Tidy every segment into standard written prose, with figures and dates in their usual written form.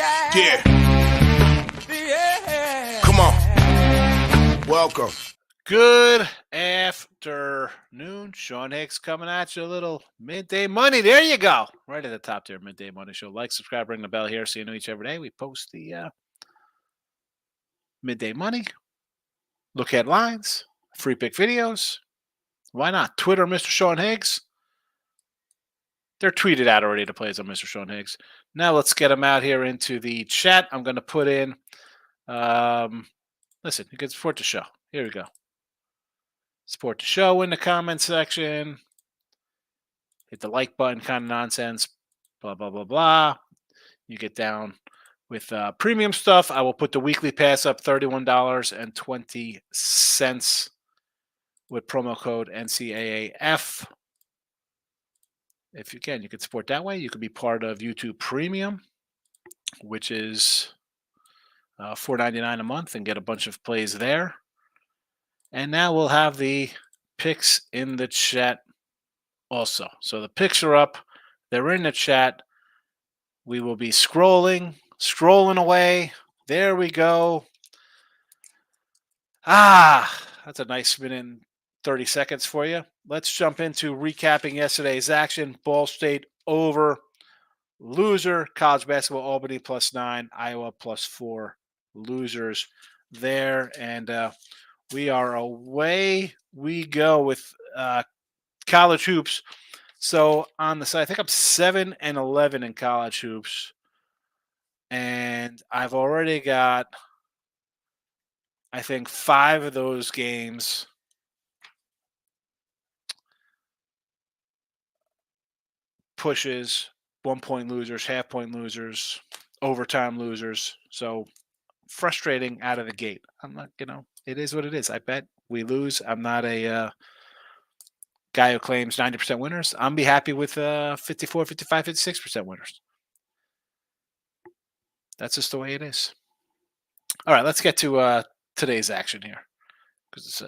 Yeah. Come on. Welcome. Good afternoon. Sean Higgs coming at you. A little midday money. There you go. Right at the top there, Midday Money Show. Like, subscribe, ring the bell here so you know each every day. We post the Midday Money. Look headlines. Free pick videos. Why not? Twitter, Mr. Sean Higgs. They're tweeted out already, the plays on Mr. Sean Higgs. Now let's get them out here into the chat. I'm going to put in, listen, you can support the show. Here we go. Support the show in the comment section. Hit the like button, kind of nonsense. Blah, blah, blah, blah. You get down with premium stuff. I will put the weekly pass up $31.20 with promo code NCAAF. If you can, you can support that way. You can be part of YouTube Premium, which is $4.99 a month, and get a bunch of plays there. And now we'll have the picks in the chat also. So the picks are up. They're in the chat. We will be scrolling away. There we go. That's a nice minute and 30 seconds for you. Let's jump into recapping yesterday's action. Ball State over. Loser. College basketball, Albany +9. Iowa +4. Losers there. And we are away we go with college hoops. So on the side, I think I'm 7-11 in college hoops. And I've already got, I think, 5 of those games pushes, 1-point losers, half-point losers, overtime losers. So frustrating out of the gate. I'm not, it is what it is. I bet we lose. I'm not a guy who claims 90% winners. I'm be happy with 54, 55, 56% winners. That's just the way it is. All right, let's get to today's action here, because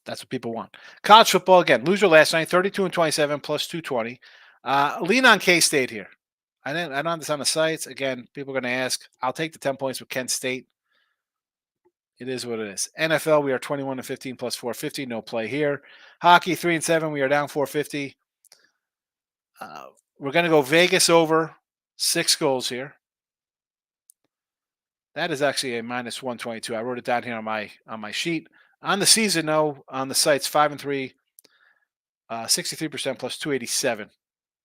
that's what people want. College football, again, loser last night, 32-27 +220. Lean on K-State here. I don't have this on the sites. Again, people are going to ask. I'll take the 10 points with Kent State. It is what it is. NFL, we are 21-15 +450. No play here. Hockey, 3-7. We are down 450. We're going to go Vegas over 6 goals here. That is actually a -122. I wrote it down here on my sheet. On the season, though, on the sites, 5-3, 63% +287.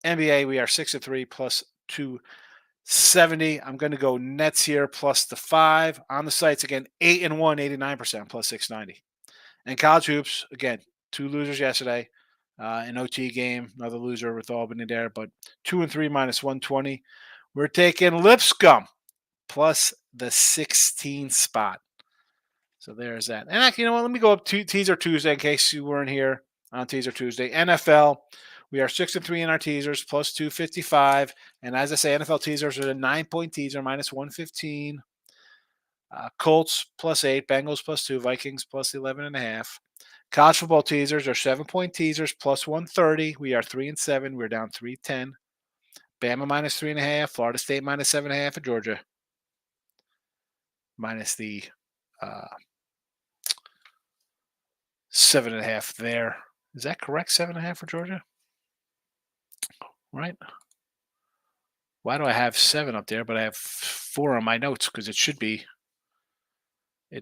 NBA, we are 6-3 +270. I'm going to go Nets here +5. On the sites, again, 8-1, 89% +690. And college hoops, again, 2 losers yesterday. An OT game, another loser with Albany there, but 2-3 -120. We're taking Lipscomb plus the 16 spot. So there's that. And you know what? Let me go up to Teaser Tuesday in case you weren't here on Teaser Tuesday. NFL, we are 6-3 in our teasers, +255. And as I say, NFL teasers are a 9-point teaser, -115. Colts +8, Bengals +2, Vikings +11.5. College football teasers are 7-point teasers, +130. We are 3-7. We're down 310. Bama -3.5. Florida State -7.5 at Georgia. Minus the 7.5 there. Is that correct? 7.5 for Georgia? Right? Why do I have 7 up there, but I have 4 on my notes? Because it should be a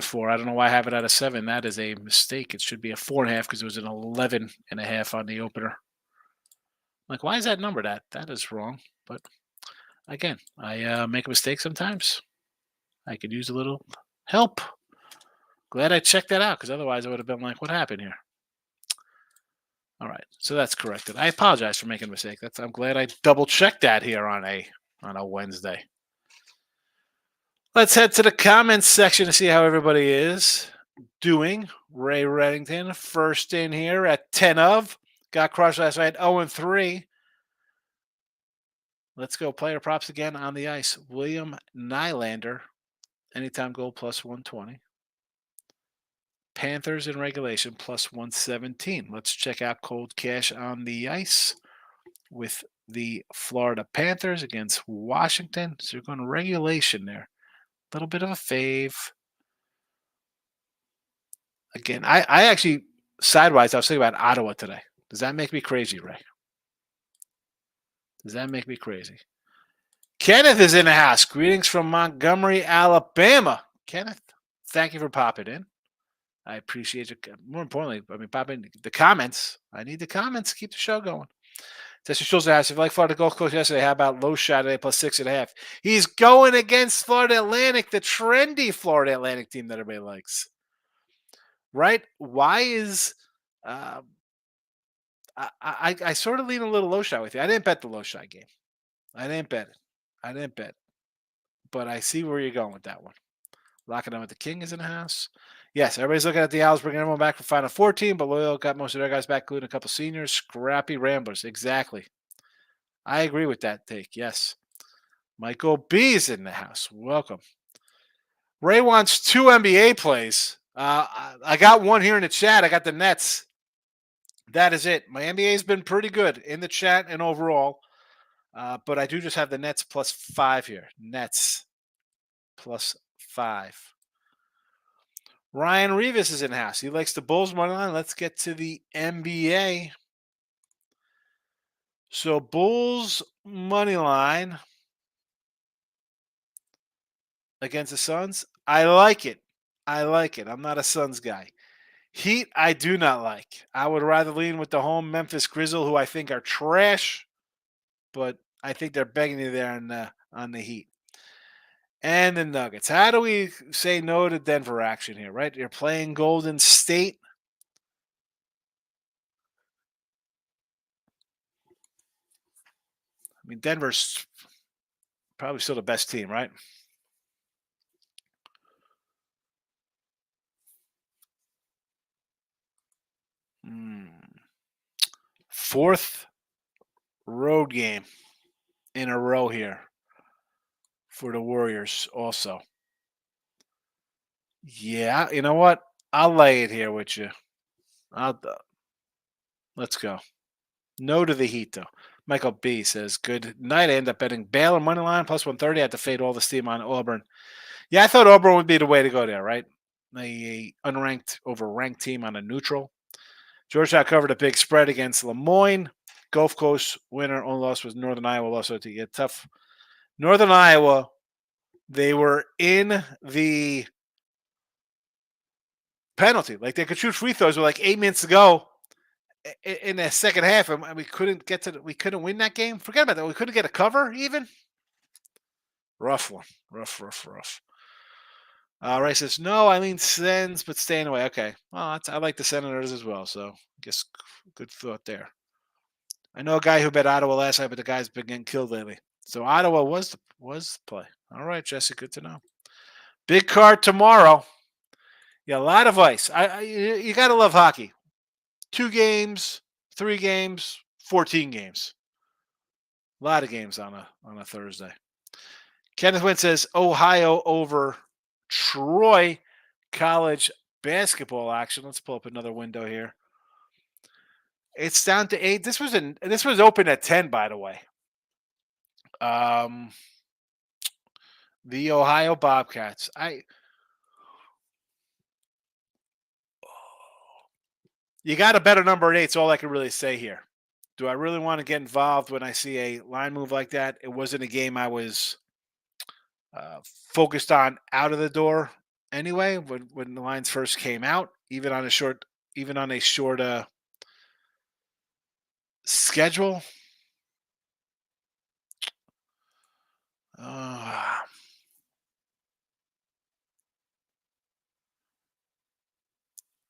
4. I don't know why I have it at a 7. That is a mistake. It should be a 4.5 because it was an 11.5 on the opener. Like, why is that number that? That is wrong. But again, I make a mistake sometimes. I could use a little help. Glad I checked that out, because otherwise I would have been like, what happened here? All right, so that's corrected. I apologize for making a mistake. I'm glad I double-checked that here on a Wednesday. Let's head to the comments section to see how everybody is doing. Ray Reddington, first in here at 10 of. Got crushed last night, 0-3. Let's go player props again on the ice. William Nylander, anytime goal +120. Panthers in regulation +117. Let's check out cold cash on the ice with the Florida Panthers against Washington. So you're going to regulation there. A little bit of a fave. Again, I actually, sidewise, I was thinking about Ottawa today. Does that make me crazy, Ray? Does that make me crazy? Kenneth is in the house. Greetings from Montgomery, Alabama. Kenneth, thank you for popping in. I appreciate it. More importantly, pop in the comments. I need the comments to keep the show going. Tessa Schultz asks, if you like Florida Gulf Coast yesterday, how about low shot today plus 6.5? He's going against Florida Atlantic, the trendy Florida Atlantic team that everybody likes. Right? Why is I sort of lean a little low shot with you. I didn't bet the low shot game. I didn't bet it. But I see where you're going with that one. Locking on with the King is in the house. Yes, everybody's looking at the Owls bringing everyone back for Final 14, but Loyal got most of their guys back, including a couple seniors. Scrappy Ramblers. Exactly. I agree with that take. Yes. Michael B is in the house. Welcome. Ray wants 2 NBA plays. I got one here in the chat. I got the Nets. That is it. My NBA has been pretty good in the chat and overall. But I do just have the Nets plus 5 here. Nets plus 5. Ryan Rivas is in the house. He likes the Bulls money line. Let's get to the NBA. So Bulls money line against the Suns. I like it. I'm not a Suns guy. Heat, I do not like. I would rather lean with the home Memphis Grizzle, who I think are trash, but I think they're begging you there on the Heat. And the Nuggets. How do we say no to Denver action here, right? You're playing Golden State. I mean, Denver's probably still the best team, right? Fourth road game in a row here for the Warriors also. Yeah, you know what? I'll lay it here with you. Let's go. No to the Heat, though. Michael B says, good night. I end up betting Baylor money line plus 130. I had to fade all the steam on Auburn. Yeah, I thought Auburn would be the way to go there, right? A unranked over ranked team on a neutral. Georgetown covered a big spread against Lemoyne. Gulf Coast winner. Only loss was Northern Iowa. Also to get tough. Northern Iowa, they were in the penalty. Like they could shoot free throws with like 8 minutes to go in the second half, and we couldn't get to. We couldn't win that game. Forget about that. We couldn't get a cover even. Rough one. Rough. Ray says no. I lean Sens, but staying away. Okay. Well, I like the Senators as well. So I guess good thought there. I know a guy who bet Ottawa last night, but the guy's been getting killed lately. So Ottawa was the play. All right, Jesse. Good to know. Big card tomorrow. Yeah, a lot of ice. You got to love hockey. 2 games, 3 games, 14 games. A lot of games on a Thursday. Kenneth Wynn says Ohio over Troy college basketball action. Let's pull up another window here. It's down to 8. This was open at 10, by the way. The Ohio Bobcats. You got a better number at 8. It's all I can really say here. Do I really want to get involved when I see a line move like that? It wasn't a game I was focused on out of the door anyway. When the lines first came out, even on a short schedule.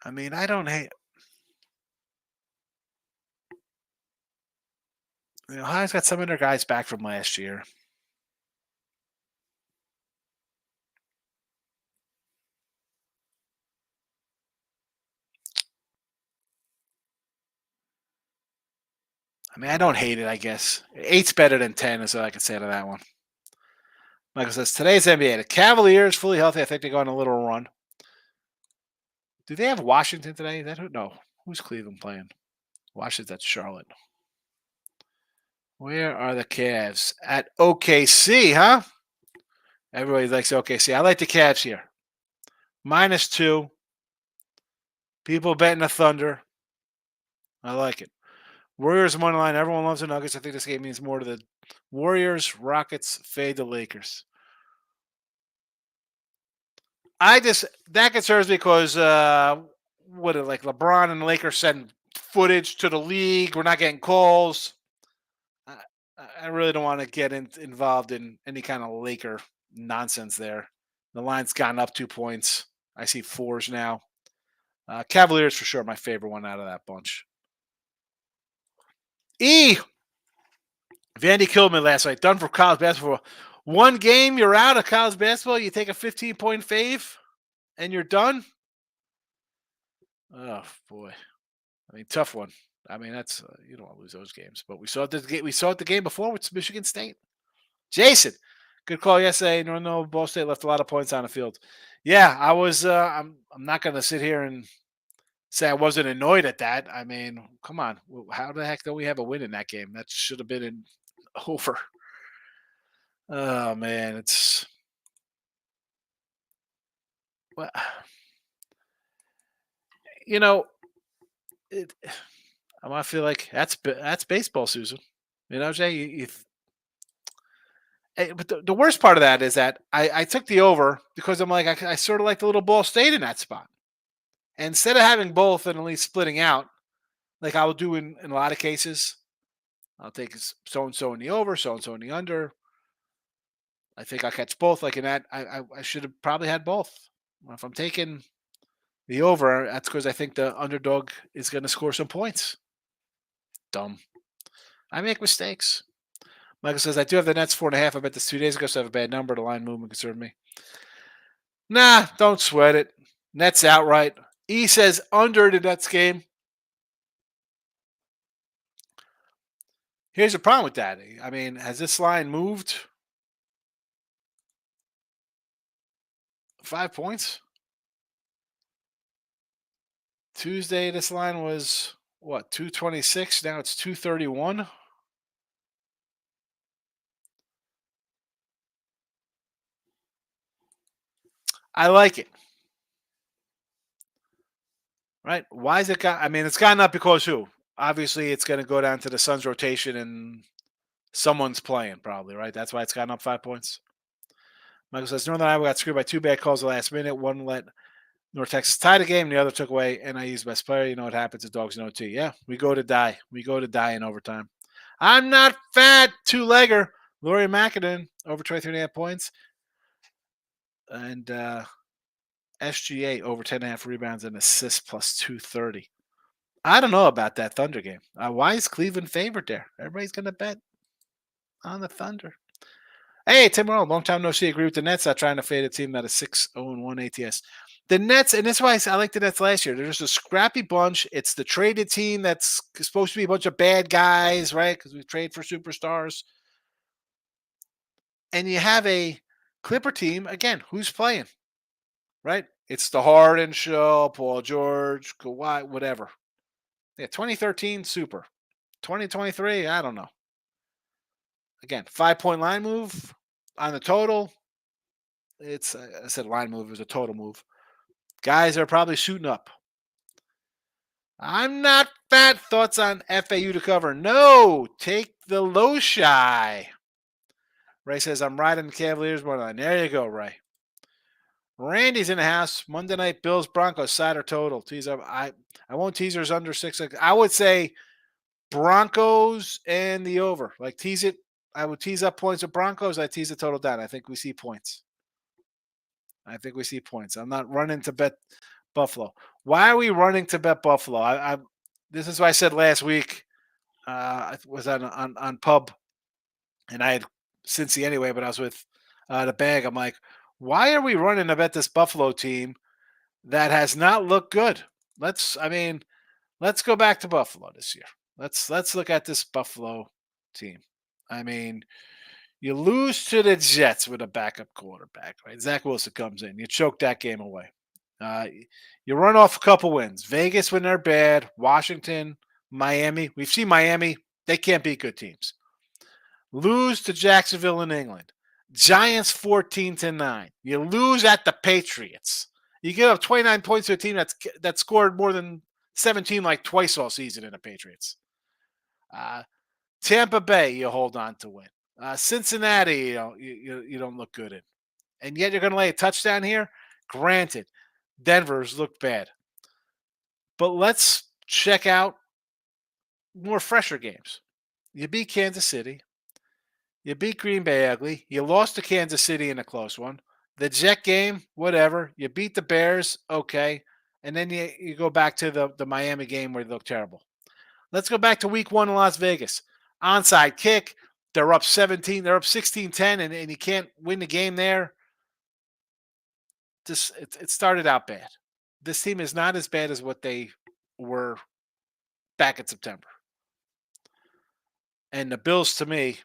I mean, I don't hate. Ohio's got some of their guys back from last year. I mean, I don't hate it, I guess. 8's better than 10 is all I can say to that one. Michael says, today's NBA. The Cavaliers, fully healthy. I think they go on a little run. Do they have Washington today? No. Who's Cleveland playing? Washington's at Charlotte. Where are the Cavs? At OKC, huh? Everybody likes OKC. I like the Cavs here. -2. People betting the Thunder. I like it. Warriors money line. Everyone loves the Nuggets. I think this game means more to the Warriors. Rockets fade the Lakers. I just that concerns me because what like LeBron and the Lakers send footage to the league. We're not getting calls. I, I really don't want to get involved in any kind of Laker nonsense there. The line's gone up 2 points. I see fours now. Cavaliers for sure, my favorite one out of that bunch. Vandy killed me last night. Done for college basketball. One game, you're out of college basketball. You take a 15-point fave, and you're done. Oh boy, I mean, tough one. I mean, that's you don't want to lose those games. But we saw it the game before with Michigan State. Jason, good call yesterday. No, Ball State left a lot of points on the field. Yeah, I was. I'm not going to sit here and say I wasn't annoyed at that. I mean, come on. How the heck don't we have a win in that game? That should have been over. Oh man, it's well, you know, it, I feel like that's baseball, Susan. You know, Jay. But the worst part of that is that I took the over because I'm like I sort of like the little ball stayed in that spot. And instead of having both and at least splitting out, like I will do in a lot of cases, I'll take so and so in the over, so and so in the under. I think I'll catch both. Like in that, I should have probably had both. If I'm taking the over, that's because I think the underdog is going to score some points. Dumb. I make mistakes. Michael says, I do have the Nets 4.5. I bet this 2 days ago, so I have a bad number. The line movement concerned me. Nah, don't sweat it. Nets outright. E says under the Nets game. Here's the problem with that. I mean, has this line moved 5 points? Tuesday, this line was what, 226? Now it's 231. I like it. Right? Why is it got? I mean, it's gotten up because who? Obviously, it's going to go down to the Suns' rotation and someone's playing, probably, right? That's why it's gotten up 5 points. Michael says Northern Iowa got screwed by 2 bad calls the last minute. One let North Texas tie the game, the other took away NIU's best player. You know what happens to dogs in OT. Yeah, we go to die. We go to die in overtime. I'm not fat. Two-legger. Laurie McAdoo over 23.5 points. And SGA over 10.5 rebounds and assists plus 230. I don't know about that Thunder game. Why is Cleveland favored there? Everybody's going to bet on the Thunder. Hey, Tim Rowe, long time no see. Agree with the Nets. Not trying to fade a team that is 6-0-1 ATS. The Nets, and that's why I like the Nets last year. They're just a scrappy bunch. It's the traded team that's supposed to be a bunch of bad guys, right? Because we trade for superstars. And you have a Clipper team, again, who's playing, right? It's the Harden show, Paul George, Kawhi, whatever. Yeah, 2013, super. 2023, I don't know. Again, 5-point line move on the total. It's I said line move is a total move. Guys are probably shooting up. I'm not fat. Thoughts on FAU to cover? No, take the low shy. Ray says I'm riding the Cavaliers more than. There you go, Ray. Randy's in the house. Monday night Bills Broncos side or total. Tease up. I won't teasers under 6. I would say Broncos and the over. Like tease it. I would tease up points with Broncos. I tease the total down. I think we see points. I'm not running to bet Buffalo. Why are we running to bet Buffalo? This is what I said last week. I was on pub, and I had Cincy anyway, but I was with the bag. I'm like, why are we running to bet this Buffalo team that has not looked good? Let's go back to Buffalo this year. Let's look at this Buffalo team. I mean, you lose to the Jets with a backup quarterback, right? Zach Wilson comes in. You choke that game away. You run off a couple wins. Vegas when they're bad. Washington, Miami. We've seen Miami. They can't beat good teams. Lose to Jacksonville in England. Giants 14-9. You lose at the Patriots. You give up 29 points to a team that scored more than 17 like twice all season in the Patriots. Uh, Tampa Bay, you hold on to win. Cincinnati, you don't look good in, and yet you're going to lay a touchdown here. Granted, Denver's looked bad, but let's check out more fresher games. You beat Kansas City. You beat Green Bay ugly. You lost to Kansas City in a close one. The Jet game, whatever. You beat the Bears, okay. And then you go back to the Miami game where they look terrible. Let's go back to week 1 in Las Vegas. Onside kick. They're up 17. They're up 16-10, and you can't win the game there. It started out bad. This team is not as bad as what they were back in September. And the Bills, to me,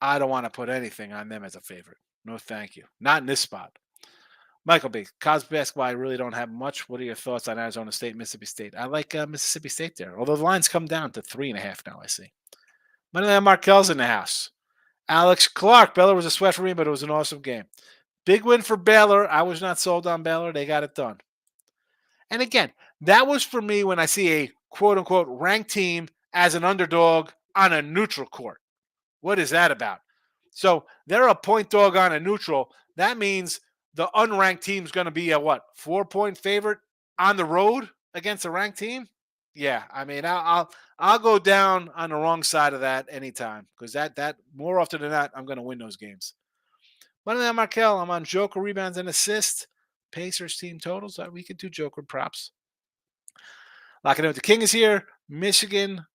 I don't want to put anything on them as a favorite. No, thank you. Not in this spot. Michael B. College basketball, I really don't have much. What are your thoughts on Arizona State, Mississippi State? I like Mississippi State there, although the line's come down to 3.5 now, I see. Moneyland Markel's in the house. Alex Clark. Baylor was a sweat for me, but it was an awesome game. Big win for Baylor. I was not sold on Baylor. They got it done. And again, that was for me when I see a quote-unquote ranked team as an underdog on a neutral court. What is that about? So they're a point dog on a neutral. That means the unranked team is going to be a 4-point favorite on the road against a ranked team? Yeah, I mean, I'll go down on the wrong side of that anytime because that more often than not, I'm going to win those games. Money on Markel, I'm on Joker rebounds and assists. Pacers team totals. We could do Joker props. Locking in with the King is here. Michigan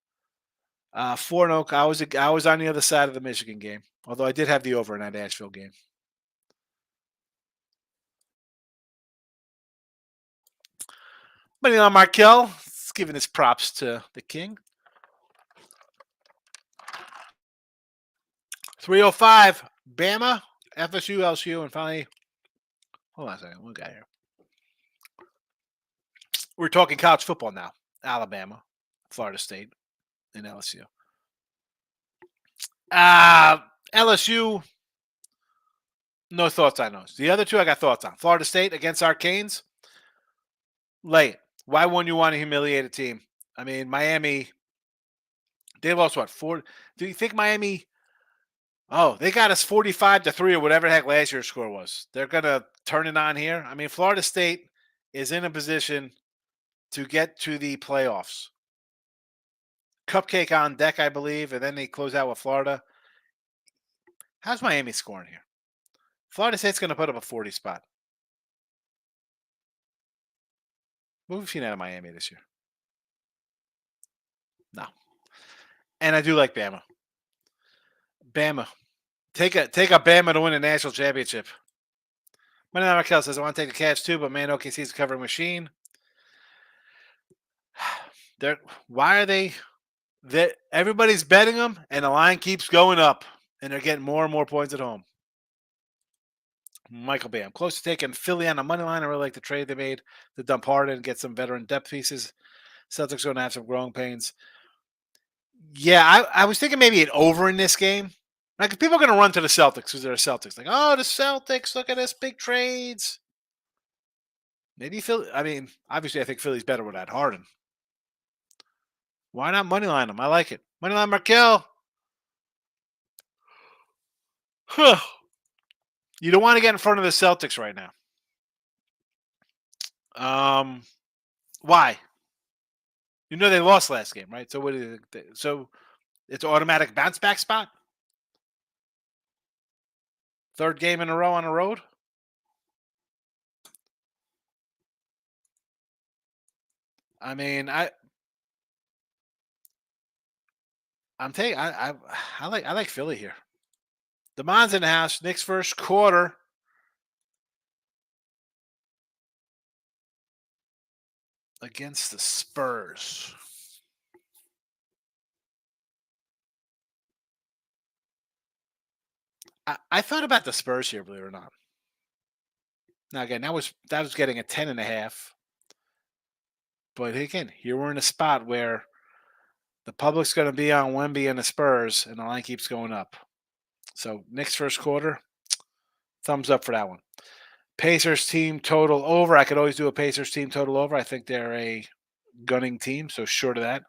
4-0. I was on the other side of the Michigan game, although I did have the over in that Asheville game. Money on Markel. It's giving his props to the King. 305. Bama, FSU, LSU, and finally, hold on a second. What we got here? We're talking college football now. Alabama, Florida State, and LSU. LSU, no thoughts on those. The other two I got thoughts on. Florida State against Arcanes, lay it. Why wouldn't you want to humiliate a team? I mean, Miami, they lost what, 4? Do you think Miami, they got us 45-3 or whatever the heck last year's score was. They're going to turn it on here. I mean, Florida State is in a position to get to the playoffs. Cupcake on deck, I believe, and then they close out with Florida. How's Miami scoring here? Florida State's going to put up a 40 spot. What have we seen out of Miami this year? No. And I do like Bama. Bama. Take a Bama to win a national championship. Money on Raquel says, I want to take the catch too, but man, OKC's a covering machine. Why are they? Everybody's betting them, and the line keeps going up, and they're getting more and more points at home. Michael B. I'm close to taking Philly on the money line. I really like the trade they made to dump Harden and get some veteran depth pieces. Celtics going to have some growing pains. Yeah, I was thinking maybe an over in this game. Like, people are going to run to the Celtics because they're Celtics. Like, oh, the Celtics, look at this, big trades. Maybe Philly. I mean, obviously, I think Philly's better without Harden. Why not moneyline them? I like it. Moneyline Markel. Huh. You don't want to get in front of the Celtics right now. Why? You know they lost last game, right? So what? So it's an automatic bounce back spot. Third game in a row on the road. I mean, I'm taking. I like Philly here. DeMond's in the house. Knicks first quarter. Against the Spurs. I thought about the Spurs here, believe it or not. Now again, that was getting a 10.5. But again, here we're in a spot where the public's going to be on Wemby and the Spurs, and the line keeps going up. So Knicks first quarter, thumbs up for that one. Pacers team total over. I could always do a Pacers team total over. I think they're a gunning team, so short of that.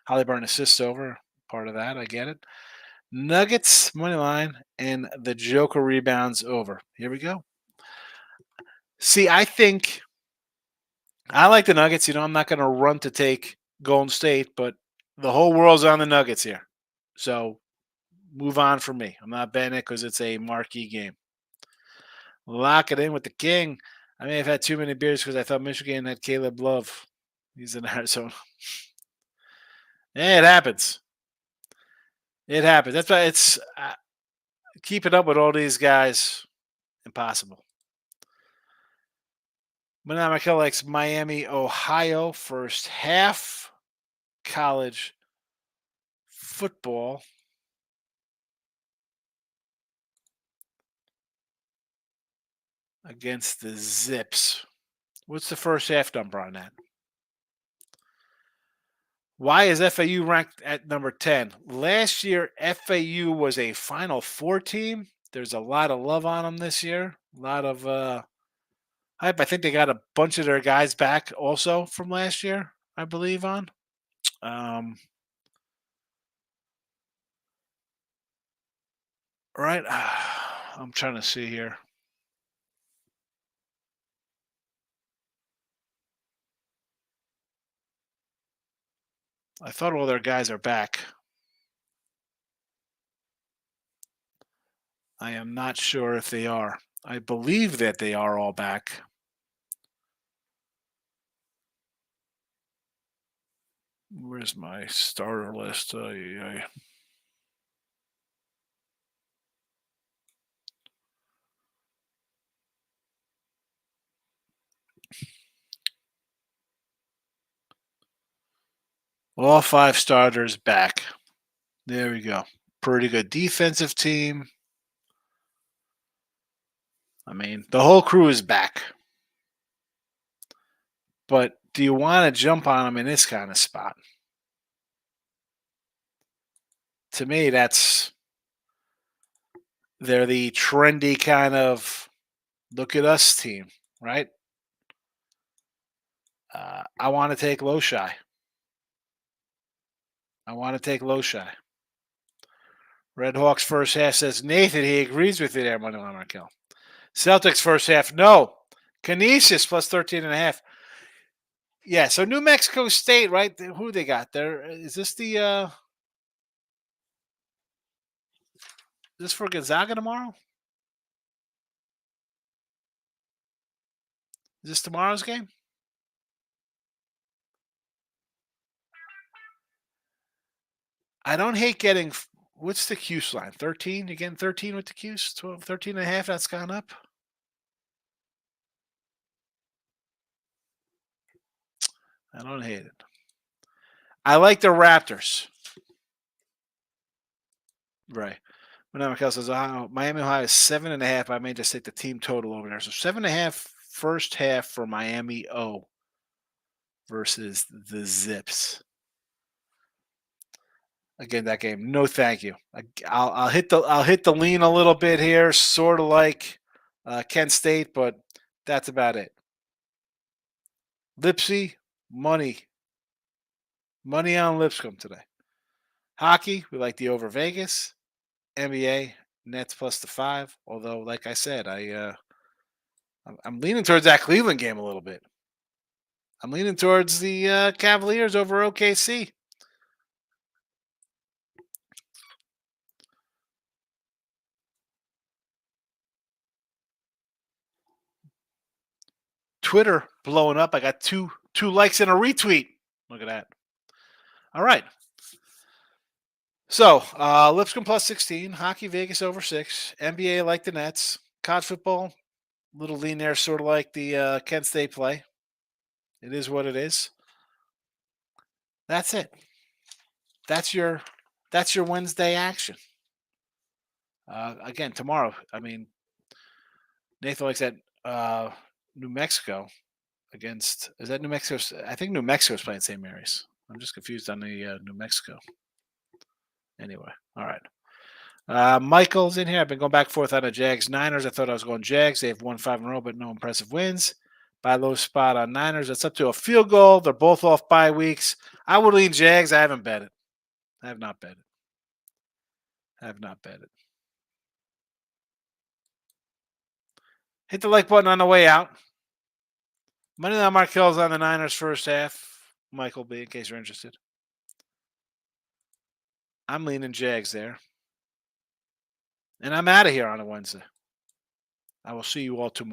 Halliburton assists over, part of that. I get it. Nuggets money line and the Joker rebounds over. Here we go. See, I think I like the Nuggets. I'm not going to run to take Golden State, but the whole world's on the Nuggets here. So move on for me. I'm not betting it because it's a marquee game. Lock it in with the King. I may have had too many beers because I thought Michigan had Caleb Love. He's in Arizona. Yeah, it happens. It happens. That's why it's keeping up with all these guys impossible. Manamaka likes Miami, Ohio, first half college football. Against the Zips. What's the first half number on that? Why is FAU ranked at number 10? Last year, FAU was a Final Four team. There's a lot of love on them this year. A lot of hype. I think they got a bunch of their guys back also from last year, I believe, on. Right. I'm trying to see here. I thought all their guys are back. I am not sure if they are. I believe that they are all back. Where's my starter list? All 5 starters back. There we go. Pretty good defensive team. I mean, the whole crew is back. But do you want to jump on them in this kind of spot? To me, they're the trendy kind of look at us team, right? I want to take Loshai. Red Hawks first half says Nathan. He agrees with you there, Moneyline Markel. Celtics first half, no. Canisius plus 13.5. Yeah, so New Mexico State, right? Who they got there? Is this the is this for Gonzaga tomorrow? Is this tomorrow's game? I don't hate getting what's the Cuse line? 13? You getting 13 with the Cuse? 12, 13 and a half, that's gone up. I don't hate it. I like the Raptors. Right. When Michael says Miami Ohio is 7.5. I may just take the team total over there. So 7.5 first half for Miami O versus the Zips. Again, that game, no, thank you. I'll hit the lean a little bit here, sort of like Kent State, but that's about it. Lipsy, money on Lipscomb today. Hockey, we like the over Vegas. NBA, Nets plus the 5. Although, like I said, I'm leaning towards that Cleveland game a little bit. I'm leaning towards the Cavaliers over OKC. Twitter blowing up. I got two likes and a retweet. Look at that. All right. So Lipscomb plus 16. Hockey Vegas over 6. NBA like the Nets. College football, little lean there, sort of like the Kent State play. It is what it is. That's it. That's your Wednesday action. Again, tomorrow. I mean, Nathan likes that New Mexico against. Is that New Mexico? I think New Mexico's playing St. Mary's. I'm just confused on the New Mexico. Anyway, all right. Michael's in here. I've been going back and forth on the Jags Niners. I thought I was going Jags. They've won 5 in a row, but no impressive wins. Buy low spot on Niners. That's up to a field goal. They're both off bye weeks. I would lean Jags. I haven't bet it. I have not bet it. I have not bet it. Hit the like button on the way out. Moneyline Markel's on the Niners first half. Michael B, in case you're interested. I'm leaning Jags there. And I'm out of here on a Wednesday. I will see you all tomorrow.